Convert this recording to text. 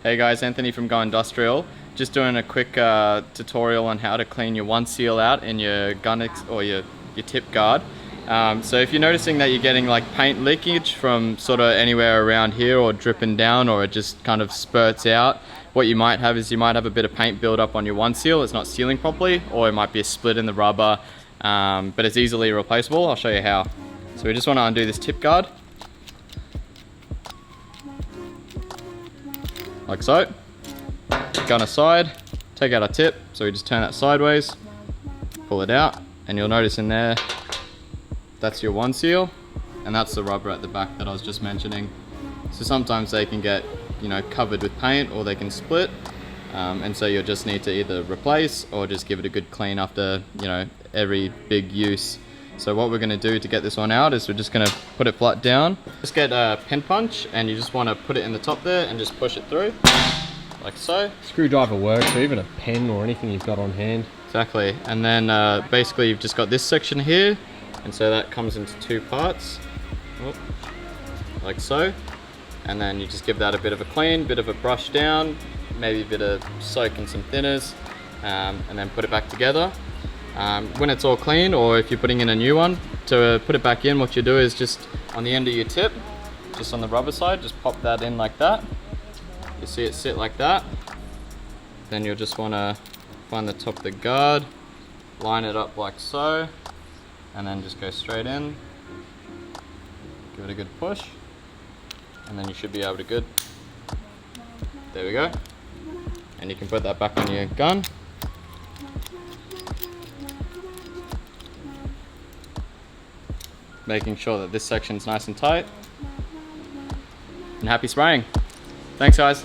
Hey guys, Anthony from Go Industrial. Just doing a quick tutorial on how to clean your OneSeal out in your gun or your tip guard. So if you're noticing that you're getting like paint leakage from sort of anywhere around here or dripping down, or it just kind of spurts out, what you might have is you might have a bit of paint build up on your OneSeal. It's not sealing properly, or it might be a split in the rubber, but it's easily replaceable. I'll show you how. So we just want to undo this tip guard, like so. Gun aside, take out our tip, so we just turn that sideways, pull it out, and you'll notice in there, that's your OneSeal, and that's the rubber at the back that I was just mentioning. So sometimes they can get, covered with paint, or they can split, and so you'll just need to either replace or just give it a good clean after, every big use. So what we're going to do to get this one out is we're just going to put it flat down. Just get a pen punch, and you just want to put it in the top there and just push it through, like so. Screwdriver works, or even a pen or anything you've got on hand. Exactly, and then basically you've just got this section here, and so that comes into two parts, like so. And then you just give that a bit of a clean, bit of a brush down, maybe a bit of soak in some thinners, and then put it back together. When it's all clean, or if you're putting in a new one, to put it back in, what you do is just on the end of your tip, just on the rubber side, just pop that in like that. You see it sit like that. Then you'll just want to find the top of the guard, line it up like so, and then just go straight in. Give it a good push, and then you should be able to good. There we go. And you can put that back on your gun. Making sure that this section's nice and tight. And happy spraying. Thanks guys.